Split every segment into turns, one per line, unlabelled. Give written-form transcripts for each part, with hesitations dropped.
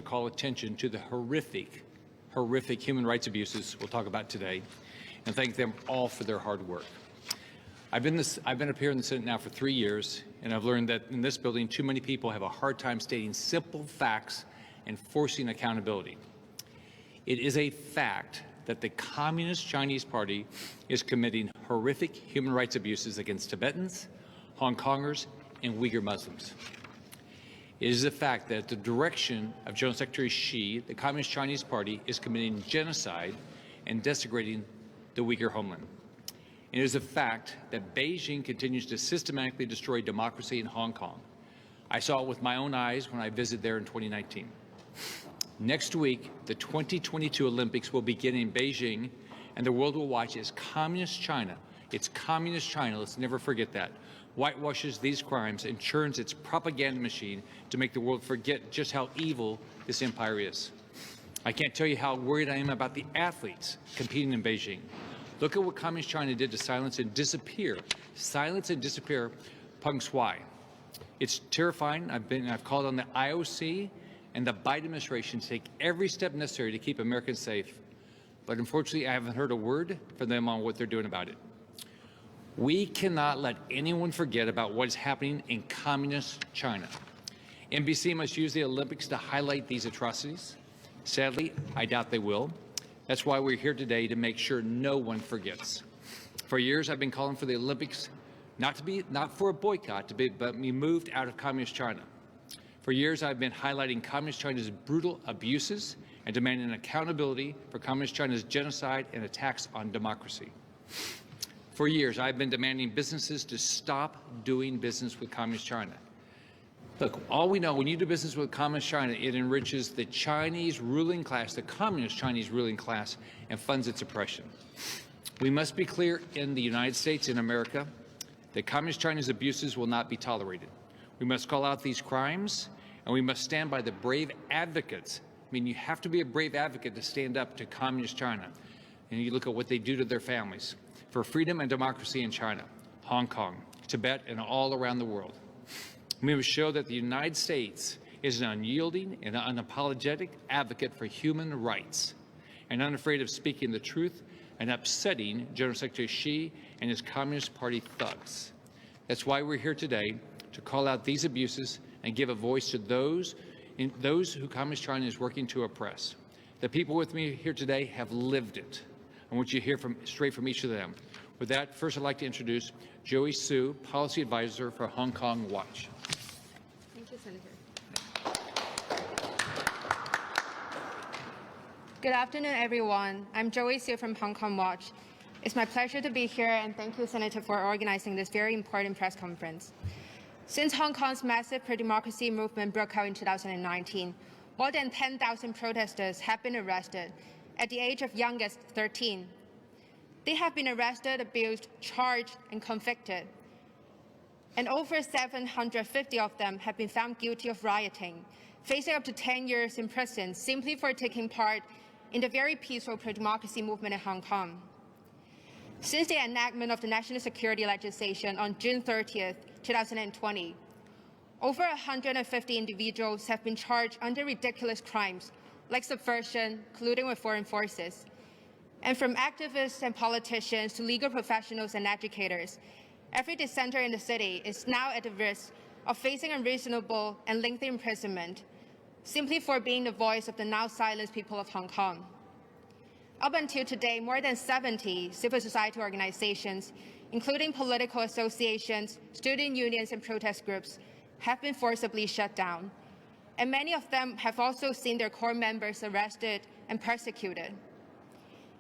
call attention to the horrific human rights abuses we'll talk about today, and thank them all for their hard work. I've been up here in the Senate now for 3 years, and I've learned that in this building, too many people have a hard time stating simple facts and forcing accountability. It is a fact that the Communist Chinese Party is committing horrific human rights abuses against Tibetans, Hong Kongers, and Uyghur Muslims. It is a fact that at the direction of General Secretary Xi, the Communist Chinese Party is committing genocide and desecrating the Uyghur homeland. It is a fact that Beijing continues to systematically destroy democracy in Hong Kong. I saw it with my own eyes when I visited there in 2019. Next week, the 2022 Olympics will begin in Beijing, and the world will watch as Communist China, it's Communist China, let's never forget that, whitewashes these crimes and churns its propaganda machine to make the world forget just how evil this empire is. I can't tell you how worried I am about the athletes competing in Beijing. Look at what Communist China did to silence and disappear Peng Shuai. It's terrifying. I've called on the IOC and the Biden administration to take every step necessary to keep Americans safe. But unfortunately, I haven't heard a word from them on what they're doing about it. We cannot let anyone forget about what is happening in Communist China. NBC must use the Olympics to highlight these atrocities. Sadly, I doubt they will. That's why we're here today, to make sure no one forgets. For years, I've been calling for the Olympics not for a boycott, but be moved out of Communist China. For years, I've been highlighting Communist China's brutal abuses and demanding accountability for Communist China's genocide and attacks on democracy. For years, I've been demanding businesses to stop doing business with Communist China. Look, all we know, when you do business with Communist China, it enriches the Chinese ruling class, the Communist Chinese ruling class, and funds its oppression. We must be clear in the United States and America that Communist China's abuses will not be tolerated. We must call out these crimes, and we must stand by the brave advocates. I mean, you have to be a brave advocate to stand up to Communist China. And you look at what they do to their families for freedom and democracy in China, Hong Kong, Tibet, and all around the world. We must show that the United States is an unyielding and unapologetic advocate for human rights and unafraid of speaking the truth and upsetting General Secretary Xi and his Communist Party thugs. That's why we're here today, to call out these abuses and give a voice to those who Communist China is working to oppress. The people with me here today have lived it. I want you to hear straight from each of them. With that, first I'd like to introduce Joey Su, Policy Advisor for Hong Kong Watch.
Thank you, Senator. Good afternoon, everyone. I'm Joey Su from Hong Kong Watch. It's my pleasure to be here, and thank you, Senator, for organizing this very important press conference. Since Hong Kong's massive pro-democracy movement broke out in 2019, more than 10,000 protesters have been arrested at the age of youngest 13. They have been arrested, abused, charged, and convicted. And over 750 of them have been found guilty of rioting, facing up to 10 years in prison simply for taking part in the very peaceful pro-democracy movement in Hong Kong. Since the enactment of the national security legislation on June 30th, 2020, over 150 individuals have been charged under ridiculous crimes like subversion, colluding with foreign forces. And from activists and politicians to legal professionals and educators, every dissenter in the city is now at the risk of facing unreasonable and lengthy imprisonment simply for being the voice of the now silenced people of Hong Kong. Up until today, more than 70 civil society organizations, including political associations, student unions, and protest groups, have been forcibly shut down. And many of them have also seen their core members arrested and persecuted.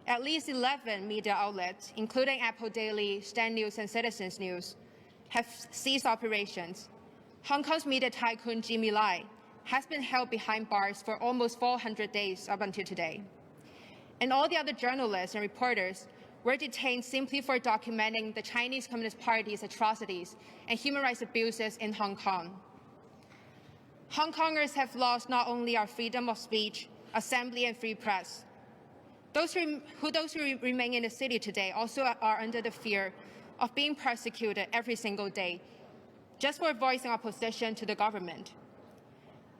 At least 11 media outlets, including Apple Daily, Stand News, and Citizens News, have ceased operations. Hong Kong's media tycoon Jimmy Lai has been held behind bars for almost 400 days up until today. And all the other journalists and reporters were detained simply for documenting the Chinese Communist Party's atrocities and human rights abuses in Hong Kong. Hong Kongers have lost not only our freedom of speech, assembly, and free press. Those who remain in the city today also are under the fear of being persecuted every single day, just for voicing opposition to the government.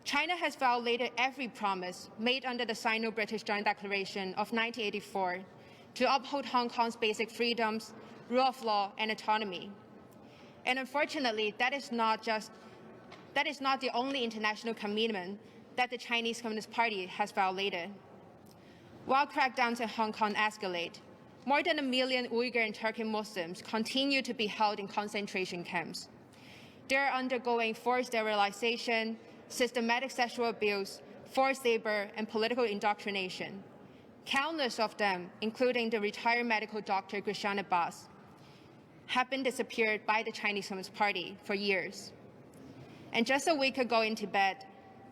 China has violated every promise made under the Sino-British Joint Declaration of 1984 to uphold Hong Kong's basic freedoms, rule of law, and autonomy. And unfortunately, that is not the only international commitment that the Chinese Communist Party has violated. While crackdowns in Hong Kong escalate, more than 1 million Uyghur and Turkey Muslims continue to be held in concentration camps. They are undergoing forced sterilization, systematic sexual abuse, forced labor, and political indoctrination. Countless of them, including the retired medical doctor Grishan Abbas, have been disappeared by the Chinese Communist Party for years. And just a week ago in Tibet,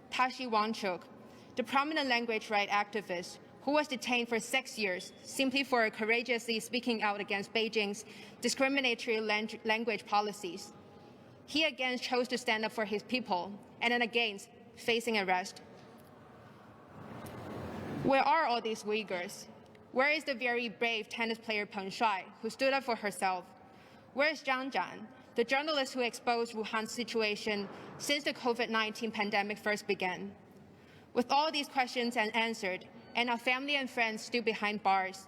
Tashi Wangchuk, the prominent language rights activist who was detained for 6 years simply for courageously speaking out against Beijing's discriminatory language policies, he again chose to stand up for his people and then again facing arrest. Where are all these Uyghurs? Where is the very brave tennis player Peng Shuai, who stood up for herself? Where is Zhang Zhan, the journalist who exposed Wuhan's situation since the COVID-19 pandemic first began? With all these questions unanswered, and our family and friends still behind bars,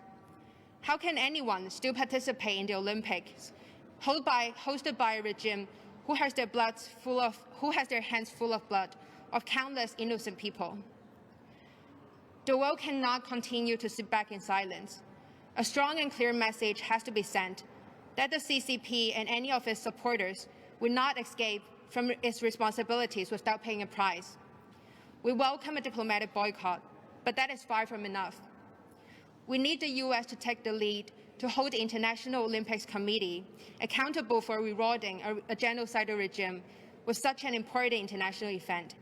how can anyone still participate in the Olympics, hosted by a regime who has their hands full of blood of countless innocent people? The world cannot continue to sit back in silence. A strong and clear message has to be sent that the CCP and any of its supporters will not escape from its responsibilities without paying a price. We welcome a diplomatic boycott, but that is far from enough. We need the US to take the lead to hold the International Olympics Committee accountable for rewarding a genocidal regime with such an important international event,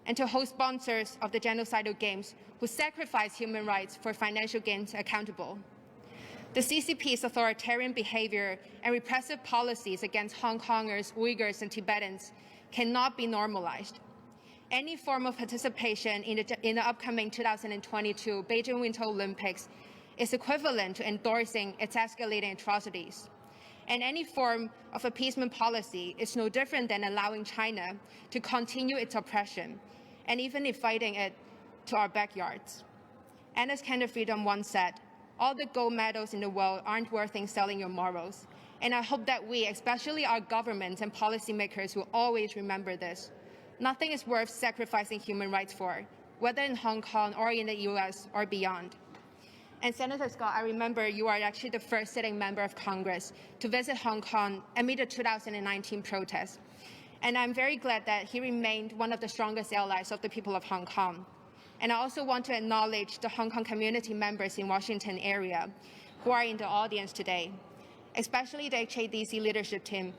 and to hold sponsors of the genocidal games who sacrifice human rights for financial gains accountable. The CCP's authoritarian behavior and repressive policies against Hong Kongers, Uyghurs, and Tibetans cannot be normalized. Any form of participation in the upcoming 2022 Beijing Winter Olympics is equivalent to endorsing its escalating atrocities. And any form of appeasement policy is no different than allowing China to continue its oppression, and even inviting it to our backyards. Anna's Candle Freedom once said, "All the gold medals in the world aren't worth in selling your morals." And I hope that we, especially our governments and policymakers, will always remember this. Nothing is worth sacrificing human rights for, whether in Hong Kong or in the US or beyond. And Senator Scott, I remember you are actually the first sitting member of Congress to visit Hong Kong amid the 2019 protests. And I'm very glad that he remained one of the strongest allies of the people of Hong Kong. And I also want to acknowledge the Hong Kong community members in Washington area who are in the audience today, especially the HADC leadership team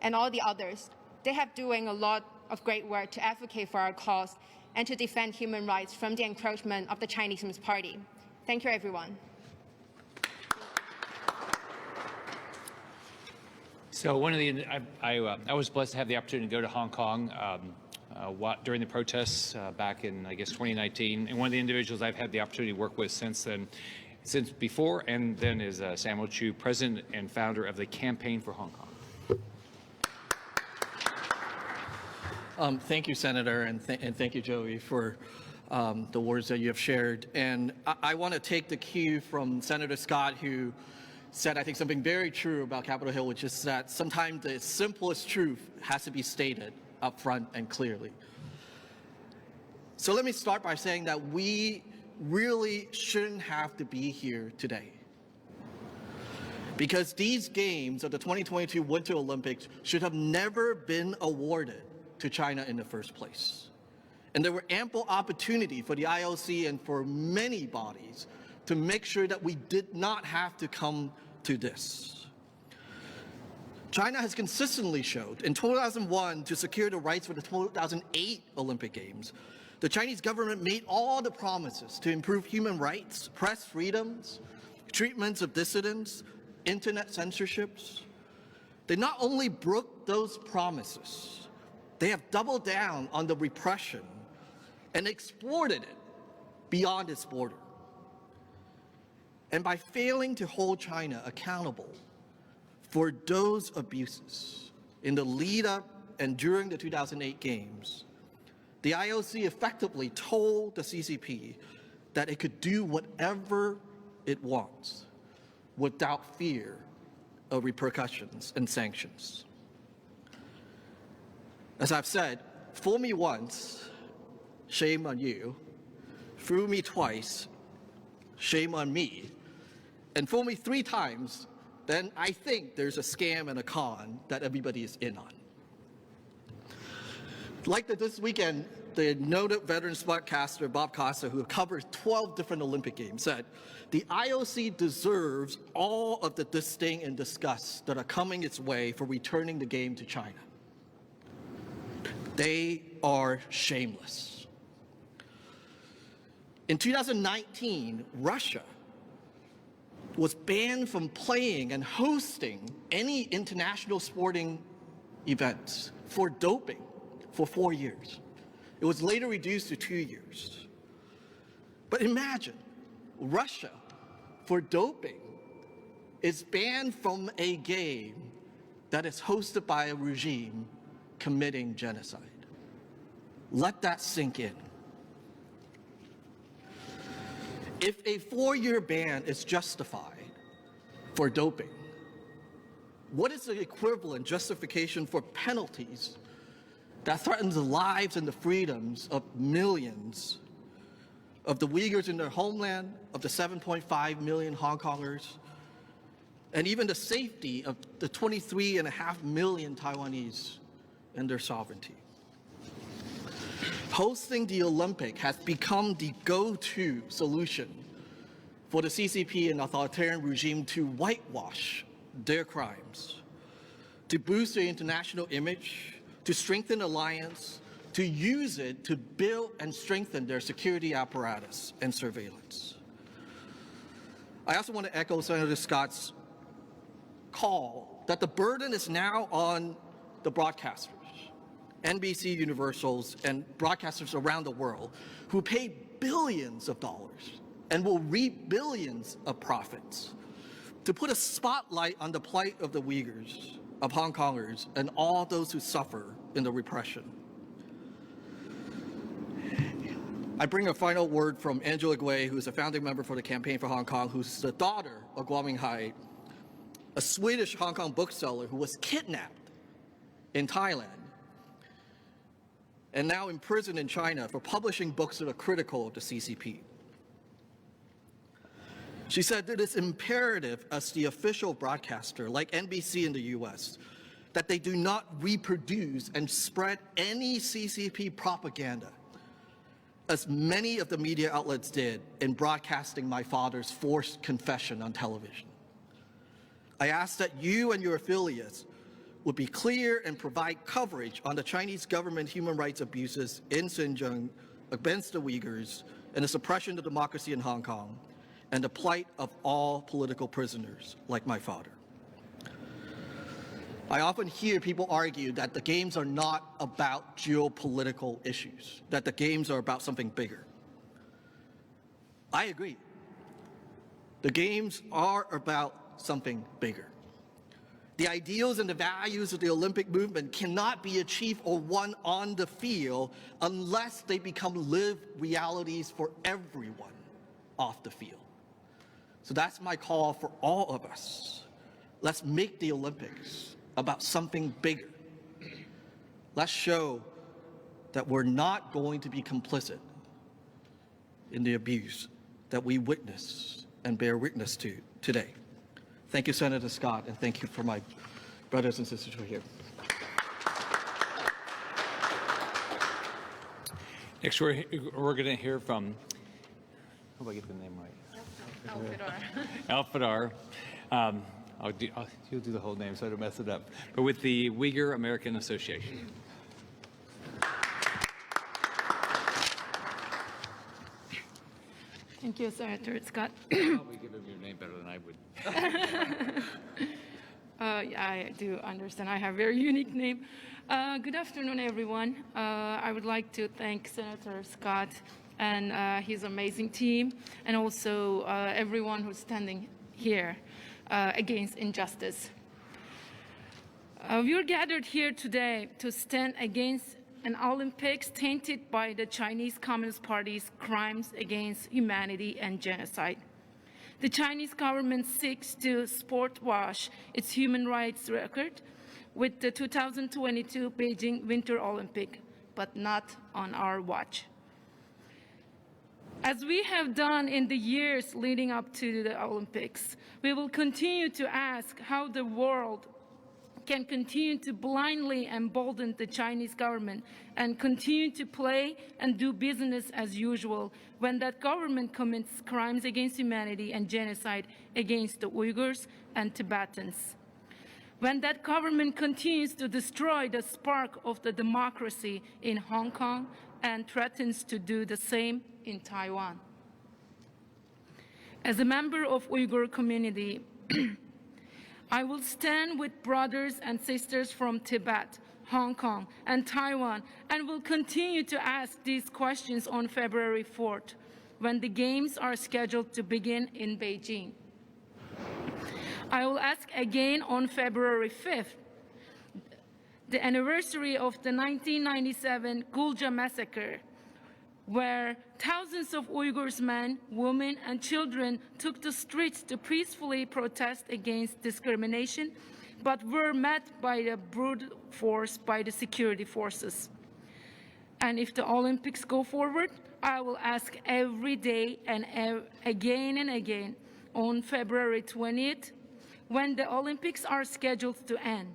and all the others. They have doing a lot of great work to advocate for our cause and to defend human rights from the encroachment of the Chinese Communist Party. Thank you, everyone.
So I was blessed to have the opportunity to go to Hong Kong during the protests back in, I guess, 2019. And one of the individuals I've had the opportunity to work with since before and then is Samuel Chu, president and founder of the Campaign for Hong Kong.
Thank you, Senator, and thank you, Joey, for the words that you have shared. And I want to take the cue from Senator Scott, who said, I think, something very true about Capitol Hill, which is that sometimes the simplest truth has to be stated up front and clearly. So let me start by saying that we really shouldn't have to be here today, because these games of the 2022 Winter Olympics should have never been awarded to China in the first place. And there were ample opportunity for the IOC and for many bodies to make sure that we did not have to come to this. China has consistently showed in 2001 to secure the rights for the 2008 Olympic Games. The Chinese government made all the promises to improve human rights, press freedoms, treatments of dissidents, internet censorships. They not only broke those promises, they have doubled down on the repression and exported it beyond its border. And by failing to hold China accountable for those abuses in the lead up and during the 2008 Games, the IOC effectively told the CCP that it could do whatever it wants without fear of repercussions and sanctions. As I've said, fool me once, shame on you. Fool me twice, shame on me. And fool me 3 times, then I think there's a scam and a con that everybody is in on. Like this weekend, the noted veteran sportcaster Bob Costa, who covered 12 different Olympic Games, said, the IOC deserves all of the disdain and disgust that are coming its way for returning the game to China. They are shameless. In 2019, Russia was banned from playing and hosting any international sporting events for doping for 4 years. It was later reduced to 2 years. But imagine, Russia, for doping, is banned from a game that is hosted by a regime committing genocide. Let that sink in. If a 4-year ban is justified for doping, what is the equivalent justification for penalties that threatens the lives and the freedoms of millions of the Uyghurs in their homeland, of the 7.5 million Hong Kongers, and even the safety of the 23.5 million Taiwanese and their sovereignty? Hosting the Olympic has become the go-to solution for the CCP and authoritarian regime to whitewash their crimes, to boost their international image, to strengthen alliance, to use it to build and strengthen their security apparatus and surveillance. I also want to echo Senator Scott's call that the burden is now on the broadcasters, NBC, Universals, and broadcasters around the world who pay billions of dollars and will reap billions of profits to put a spotlight on the plight of the Uyghurs, of Hong Kongers, and all those who suffer in the repression. I bring a final word from Angela Gui, who is a founding member for the Campaign for Hong Kong, who's the daughter of Guo Minghai, a Swedish Hong Kong bookseller who was kidnapped in Thailand and now imprisoned in China for publishing books that are critical of the CCP. She said that it's imperative as the official broadcaster, like NBC in the US, that they do not reproduce and spread any CCP propaganda, as many of the media outlets did in broadcasting my father's forced confession on television. I ask that you and your affiliates would be clear and provide coverage on the Chinese government human rights abuses in Xinjiang against the Uyghurs and the suppression of democracy in Hong Kong and the plight of all political prisoners like my father. I often hear people argue that the games are not about geopolitical issues, that the games are about something bigger. I agree. The games are about something bigger. The ideals and the values of the Olympic movement cannot be achieved or won on the field unless they become lived realities for everyone off the field. So that's my call for all of us. Let's make the Olympics about something bigger. Let's show that we're not going to be complicit in the abuse that we witness and bear witness to today. Thank you, Senator Scott, and thank you for my brothers and sisters who are here.
Next, we're going to hear from, hope I get the name right. Alfadar. You'll do the whole name so I don't mess it up. But with the Uyghur American Association.
Thank you, Senator Scott.
Probably give him your name better than I would.
Yeah, I do understand. I have a very unique name. Good afternoon, everyone. I would like to thank Senator Scott and his amazing team, and also everyone who's standing here against injustice. We are gathered here today to stand against an Olympics tainted by the Chinese Communist Party's crimes against humanity and genocide. The Chinese government seeks to sport wash its human rights record with the 2022 Beijing Winter Olympic, but not on our watch. As we have done in the years leading up to the Olympics, we will continue to ask how the world can continue to blindly embolden the Chinese government and continue to play and do business as usual when that government commits crimes against humanity and genocide against the Uyghurs and Tibetans. When that government continues to destroy the spark of the democracy in Hong Kong and threatens to do the same in Taiwan. As a member of Uyghur community, I will stand with brothers and sisters from Tibet, Hong Kong, and Taiwan, and will continue to ask these questions on February 4th, when the Games are scheduled to begin in Beijing. I will ask again on February 5th, the anniversary of the 1997 Gulja massacre, where thousands of Uyghurs men, women, and children took the streets to peacefully protest against discrimination, but were met by the brute force by the security forces. And if the Olympics go forward, I will ask every day and again on February 20th, when the Olympics are scheduled to end.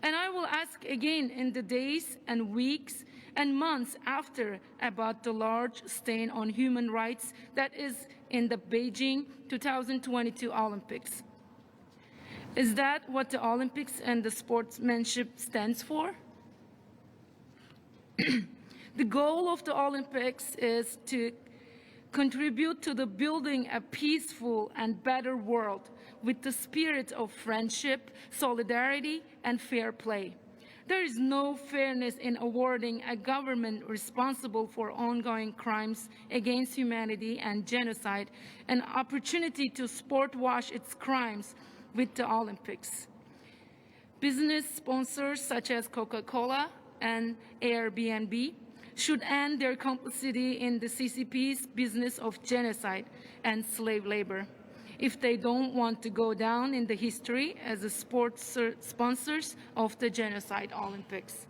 And I will ask again in the days and weeks and months after about the large stain on human rights that is in the Beijing 2022 Olympics. Is that what the Olympics and the sportsmanship stands for? The goal of the Olympics is to contribute to the building a peaceful and better world with the spirit of friendship, solidarity, and fair play. There is no fairness in awarding a government responsible for ongoing crimes against humanity and genocide an opportunity to sport wash its crimes with the Olympics. Business sponsors such as Coca-Cola and Airbnb should end their complicity in the CCP's business of genocide and slave labor if they don't want to go down in the history as the sports sponsors of the Genocide Olympics.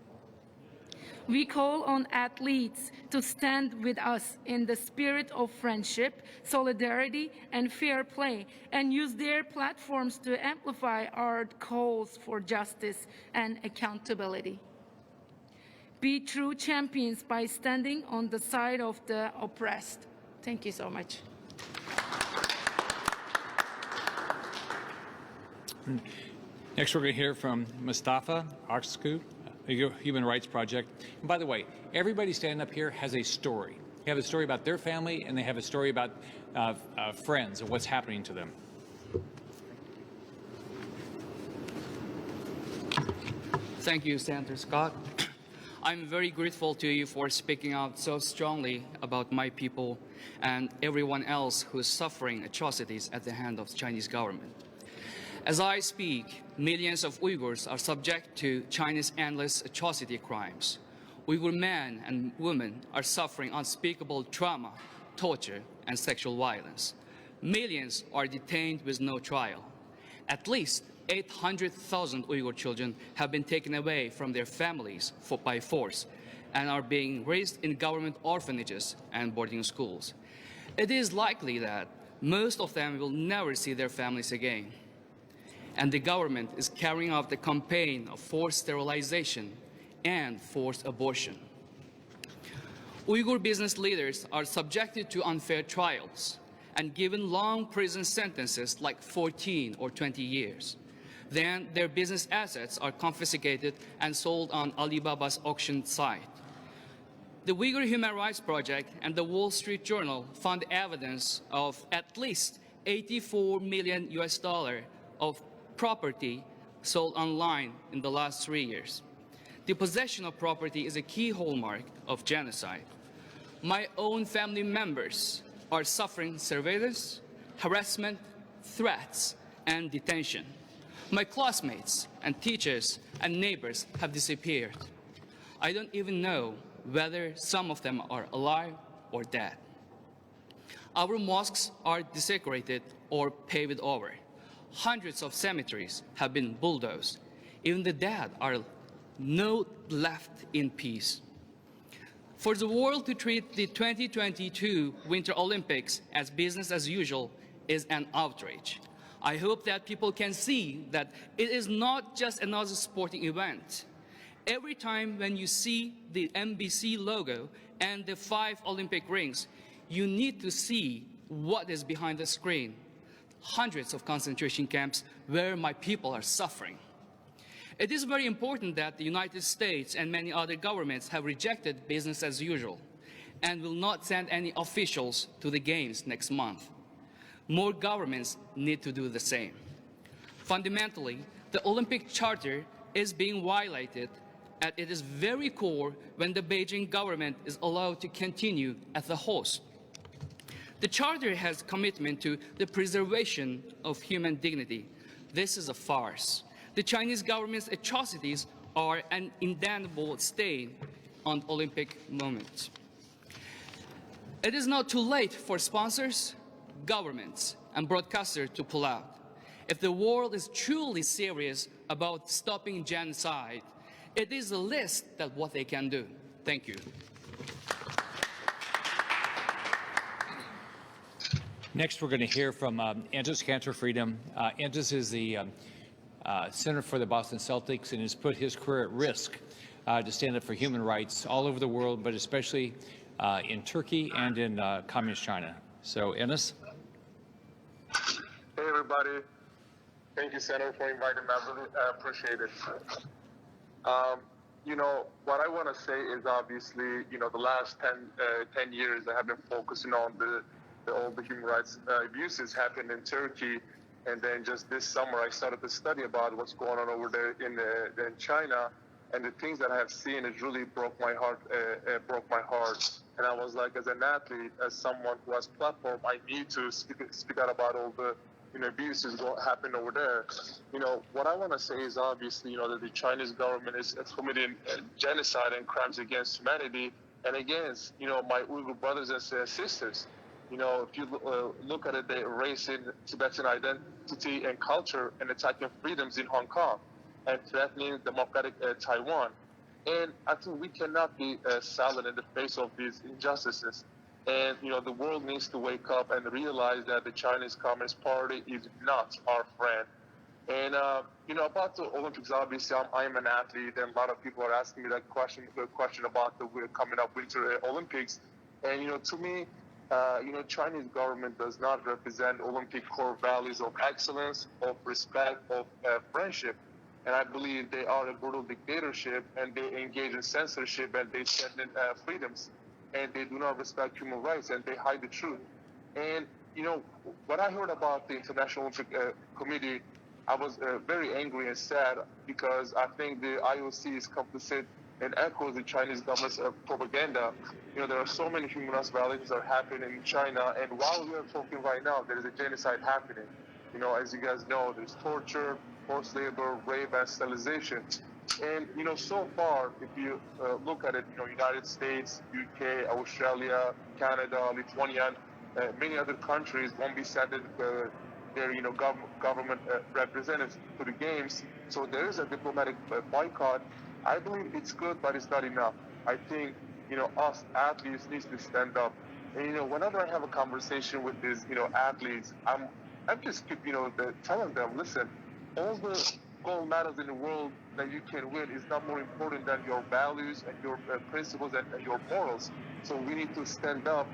We call on athletes to stand with us in the spirit of friendship, solidarity, and fair play, and use their platforms to amplify our calls for justice and accountability. Be true champions by standing on the side of the oppressed. Thank you so much.
Next, we're going to hear from Mustafa Aksku, a Human Rights Project. And by the way, everybody standing up here has a story. They have a story about their family, and they have a story about friends and what's happening to them.
Thank you, Senator Scott. I'm very grateful to you for speaking out so strongly about my people and everyone else who is suffering atrocities at the hand of the Chinese government. As I speak, millions of Uyghurs are subject to China's endless atrocity crimes. Uyghur men and women are suffering unspeakable trauma, torture, and sexual violence. Millions are detained with no trial. At least 800,000 Uyghur children have been taken away from their families by force and are being raised in government orphanages and boarding schools. It is likely that most of them will never see their families again. And the government is carrying out the campaign of forced sterilization and forced abortion. Uyghur business leaders are subjected to unfair trials and given long prison sentences like 14 or 20 years. Then their business assets are confiscated and sold on Alibaba's auction site. The Uyghur Human Rights Project and the Wall Street Journal found evidence of at least $84 million of property sold online in the last 3 years. The possession of property is a key hallmark of genocide. My own family members are suffering surveillance, harassment, threats, and detention. My classmates and teachers and neighbors have disappeared. I don't even know whether some of them are alive or dead. Our mosques are desecrated or paved over. Hundreds of cemeteries have been bulldozed. Even the dead are not left in peace. For the world to treat the 2022 Winter Olympics as business as usual is an outrage. I hope that people can see that it is not just another sporting event. Every time when you see the NBC logo and the 5 Olympic rings, you need to see what is behind the screen. Hundreds of concentration camps where my people are suffering. It is very important that the United States and many other governments have rejected business as usual and will not send any officials to the Games next month. More governments need to do the same. Fundamentally, the Olympic Charter is being violated at its very core when the Beijing government is allowed to continue as the host. The Charter has commitment to the preservation of human dignity. This is a farce. The Chinese government's atrocities are an indelible stain on the Olympic moment. It is not too late for sponsors, governments, and broadcasters to pull out. If the world is truly serious about stopping genocide, it is the least that what they can do. Thank you.
Next, we're going to hear from Antis Cantor Freedom. Antis is the center for the Boston Celtics and has put his career at risk to stand up for human rights all over the world, but especially in Turkey and in communist China. So, Ennis?
Hey, everybody. Thank you, Senator, for inviting me. I really appreciate it. You know, what I want to say is obviously, you know, the last 10 years I have been focusing on all the human rights abuses happened in Turkey. And then just this summer, I started to study about what's going on over there in China. And the things that I have seen, it really broke my heart. And I was like, as an athlete, as someone who has platform, I need to speak out about all the abuses happen over there. You know, what I want to say is obviously, you know, that the Chinese government is committing genocide and crimes against humanity and against, you know, my Uyghur brothers and sisters. You know, if you look at it, they're erasing Tibetan identity and culture and attacking freedoms in Hong Kong and threatening democratic Taiwan. And I think we cannot be silent in the face of these injustices. And, you know, the world needs to wake up and realize that the Chinese Communist Party is not our friend. And, you know, about the Olympics, obviously, I'm an athlete, and a lot of people are asking me that question about the coming up Winter Olympics. And, you know, to me, you know, Chinese government does not represent Olympic core values of excellence, of respect, of friendship. And I believe they are a brutal dictatorship, and they engage in censorship, and they threaten freedoms, and they do not respect human rights, and they hide the truth. And, you know, what I heard about the International Olympic Committee, I was very angry and sad because I think the IOC is complicit and echoes the Chinese government's propaganda. You know, there are so many human rights violations that are happening in China, and while we are talking right now, there is a genocide happening. You know, as you guys know, there's torture, forced labor, rape, and sterilization. And, you know, so far, if you look at it, you know, United States, UK, Australia, Canada, Lithuania, many other countries won't be sending their, you know, government representatives to the games. So there is a diplomatic boycott. I believe it's good, but it's not enough. I think, you know, us athletes need to stand up. And, you know, whenever I have a conversation with these, you know, athletes, I'm just, you know, telling them, listen, all the gold medals in the world that you can win is not more important than your values and your principles and your morals. So we need to stand up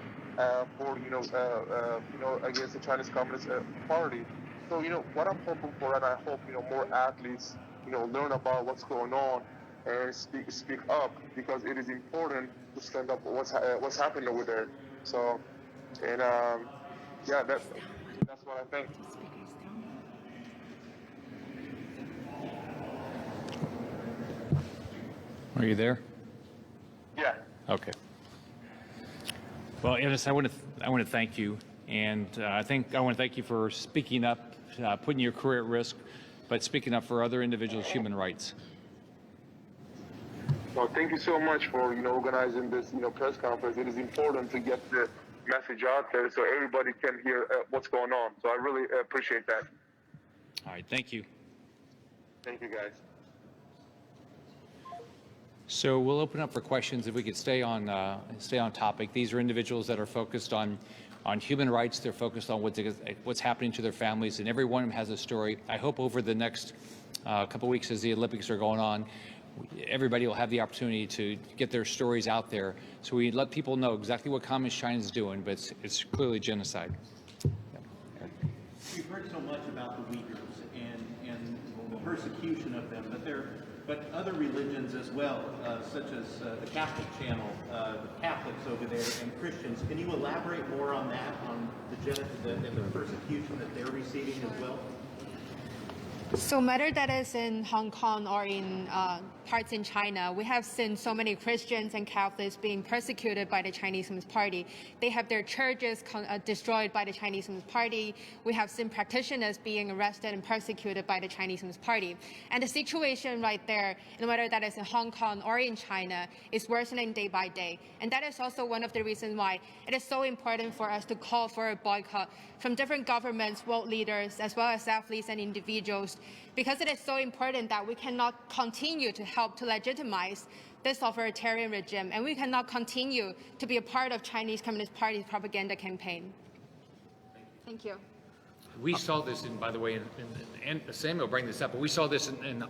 for, you know, against the Chinese Communist Party. So, you know, what I'm hoping for, and I hope, you know, more athletes, you know, learn about what's going on and speak up, because it is important to stand up for what's happening over there. So, and yeah, that's what I think.
Are you there?
Yeah.
Okay. Well, Ennis, I want to thank you, and I want to thank you for speaking up, putting your career at risk, but speaking up for other individuals' human rights.
Well, thank you so much for organizing this press conference. It is important to get the message out there so everybody can hear what's going on. So I really appreciate that.
All right, thank you.
Thank you, guys.
So we'll open up for questions if we could stay on topic. These are individuals that are focused on human rights. They're focused on what's happening to their families, and every one of them has a story. I hope over the next couple of weeks as the Olympics are going on, everybody will have the opportunity to get their stories out there so we let people know exactly what Communist China is doing, but it's clearly genocide.
We've heard so much about the Uyghurs and the persecution of them, but other religions as well, such as the Catholic channel, the Catholics over there, and Christians. Can you elaborate more on that, on the persecution that they're receiving as well?
So whether that is in Hong Kong or in parts in China, we have seen so many Christians and Catholics being persecuted by the Chinese Communist Party. They have their churches destroyed by the Chinese Communist Party. We have seen practitioners being arrested and persecuted by the Chinese Communist Party. And the situation right there, and whether that is in Hong Kong or in China, is worsening day by day. And that is also one of the reasons why it is so important for us to call for a boycott from different governments, world leaders, as well as athletes and individuals, because it is so important that we cannot continue to help to legitimize this authoritarian regime, and we cannot continue to be a part of Chinese Communist Party's propaganda campaign. Thank you.
We saw this, by the way, and Samuel bring this up, but we saw this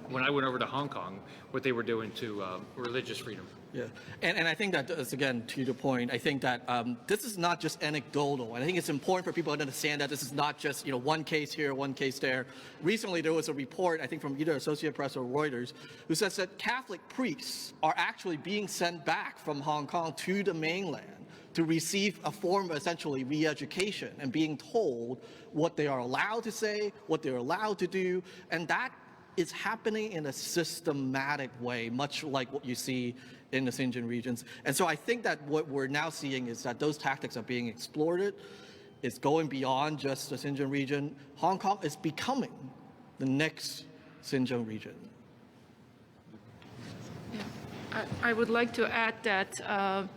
when I went over to Hong Kong, what they were doing to religious freedom.
Yeah, and I think that is, again, to your point, I think that this is not just anecdotal. And I think it's important for people to understand that this is not just, one case here, one case there. Recently, there was a report, I think from either Associated Press or Reuters, who says that Catholic priests are actually being sent back from Hong Kong to the mainland to receive a form of essentially re-education and being told what they are allowed to say, what they're allowed to do, and that is happening in a systematic way, much like what you see in the Xinjiang regions. And so I think that what we're now seeing is that those tactics are being exploited. It's going beyond just the Xinjiang region. Hong Kong is becoming the next Xinjiang region.
Yeah. I would like to add that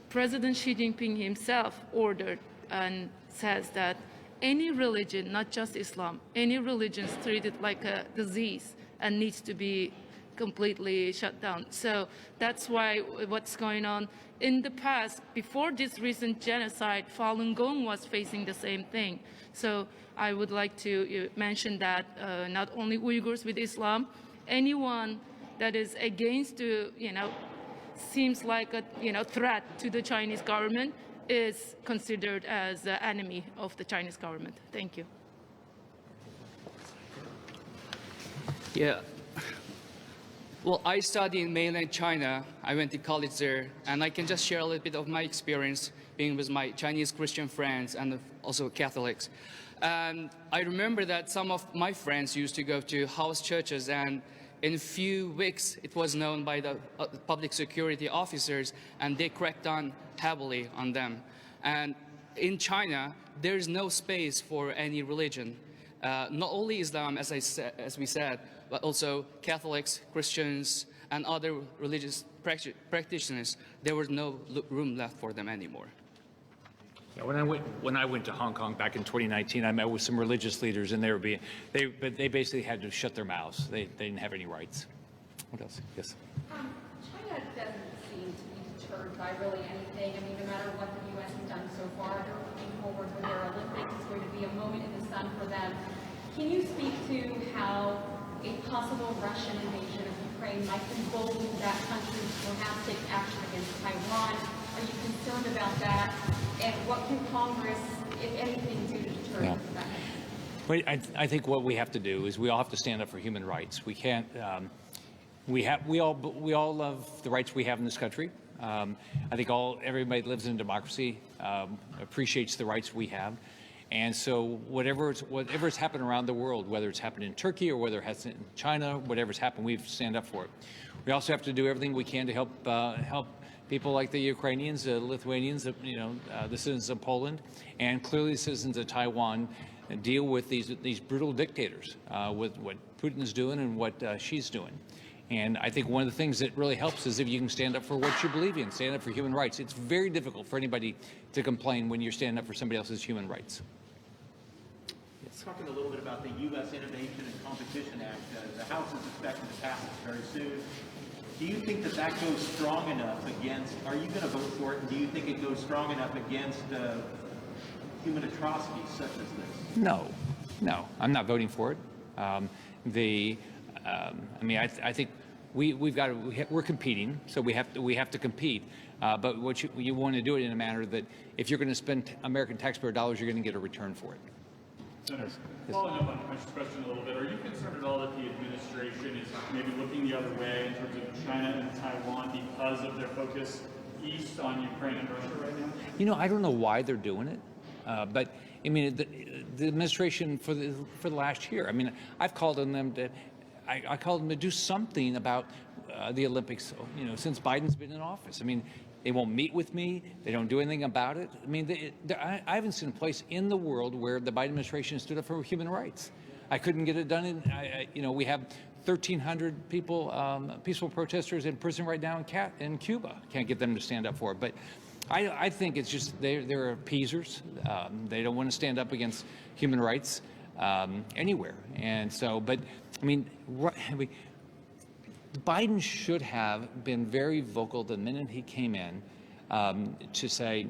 President Xi Jinping himself ordered and says that any religion, not just Islam, any religion is treated like a disease and needs to be completely shut down. So that's why what's going on in the past, before this recent genocide, Falun Gong was facing the same thing. So I would like to mention that not only Uyghurs with Islam, anyone that is against, seems like a threat to the Chinese government is considered as the enemy of the Chinese government. Thank you.
Yeah. Well, I studied in mainland China. I went to college there, and I can just share a little bit of my experience being with my Chinese Christian friends and also Catholics. And I remember that some of my friends used to go to house churches, and in a few weeks, it was known by the public security officers, and they cracked down heavily on them. And in China, there is no space for any religion. Not only Islam, as we said, but also Catholics, Christians, and other religious practitioners. There was no room left for them anymore.
Yeah, when I went to Hong Kong back in 2019, I met with some religious leaders, and they basically had to shut their mouths. They didn't have any rights. What else? Yes.
China doesn't seem to be deterred by really anything. I mean, no matter what the U.S. has done so far, they're looking forward with their Olympics. It's going to be a moment in the sun for them. Can you speak to how a possible Russian invasion of Ukraine might embolden that country to perhaps take action against Taiwan? Are you concerned about that? And what can Congress, if anything, do to deter that?
Well, I think what we have to do is we all have to stand up for human rights. We can't. We all love the rights we have in this country. I think everybody that lives in a democracy appreciates the rights we have. And so whatever's happened around the world, whether it's happened in Turkey or whether it's in China, whatever's happened, we stand up for it. We also have to do everything we can to help people like the Ukrainians, the Lithuanians, the citizens of Poland, and clearly the citizens of Taiwan deal with these brutal dictators, with what Putin's doing and what Xi's doing. And I think one of the things that really helps is if you can stand up for what you believe in, stand up for human rights. It's very difficult for anybody to complain when you're standing up for somebody else's human rights.
Talking a little bit about the U.S. Innovation and Competition Act. The House is expected to pass it very soon. Do you think that that goes strong enough against, are you going to vote for it, and do you think it goes strong enough against human atrocities such as this?
No, I'm not voting for it. I think we're competing, so we have to compete. But what you want to do it in a manner that if you're going to spend American taxpayer dollars, you're going to get a return for it.
Senator, following up on Mike's question a little bit, are you concerned at all that the administration is maybe looking the other way in terms of China and Taiwan because of their focus east on Ukraine and Russia right now?
You know, I don't know why they're doing it, but I mean, the administration for the last year. I mean, I've called on them to. I called them to do something about the Olympics. You know, since Biden's been in office. I mean, they won't meet with me. They don't do anything about it. I mean, I haven't seen a place in the world where the Biden administration stood up for human rights. I couldn't get it done. We have 1,300 people, peaceful protesters in prison right now in Cuba. Can't get them to stand up for it. But I think it's just they're appeasers. They don't want to stand up against human rights anywhere. And so, but I mean, Biden should have been very vocal the minute he came in to say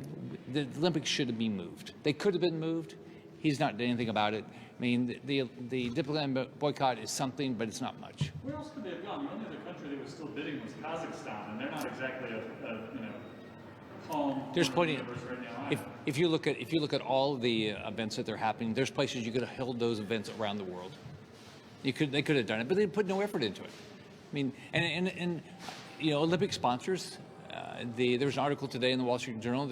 the Olympics should have been moved. They could have been moved. He's not done anything about it. I mean, the diplomatic boycott is something, but it's not much.
Where else could they have gone? The only other country that was still bidding was Kazakhstan, and they're not exactly a calm.
There's plenty.
Right now,
if you look at all the events that are happening, there's places you could have held those events around the world. They could have done it, but they put no effort into it. I mean, and Olympic sponsors. There's an article today in the Wall Street Journal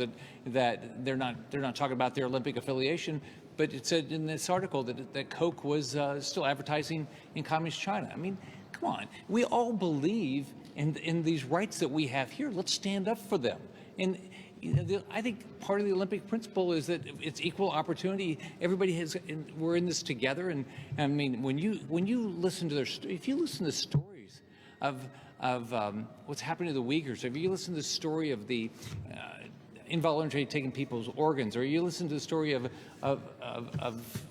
that they're not talking about their Olympic affiliation, but it said in this article that Coke was still advertising in communist China. I mean, come on, we all believe in these rights that we have here. Let's stand up for them. And I think part of the Olympic principle is that it's equal opportunity. Everybody we're in this together. And I mean, when you listen to if you listen to stories of what's happening to the Uyghurs, if you listen to the story of the involuntarily taking people's organs, or you listen to the story of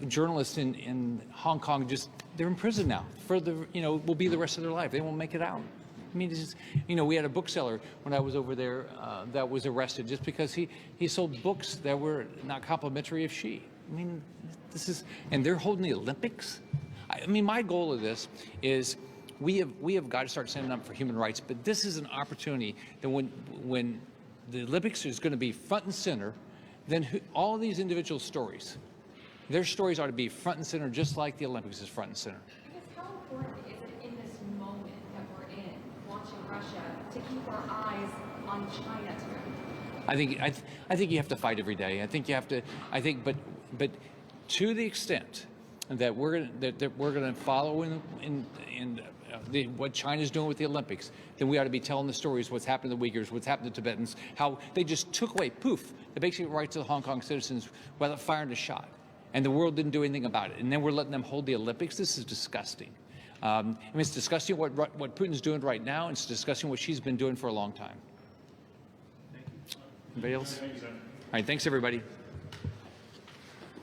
journalists in Hong Kong, they're in prison now for will be the rest of their life. They won't make it out. I mean, it's just, we had a bookseller when I was over there that was arrested just because he sold books that were not complimentary of Xi. I mean, and they're holding the Olympics. I mean, my goal of this is we have got to start standing up for human rights, but this is an opportunity that when the Olympics is going to be front and center, then all these individual stories, their stories ought to be front and center, just like the Olympics is front and center.
How important is it in this moment that we're in, watching Russia, to keep our eyes on China too?
I think you have to fight every day. I think you have to. But to the extent that we're going to follow in what China's doing with the Olympics, then we ought to be telling the stories, what's happened to the Uyghurs, what's happened to Tibetans, how they just took away, the basic rights of the Hong Kong citizens without firing a shot. And the world didn't do anything about it. And then we're letting them hold the Olympics. This is disgusting. I mean, it's disgusting what Putin's doing right now. And it's disgusting what she's been doing for a long time.
Thank you.
Anybody else?
Thank you, sir.
All right, thanks, everybody.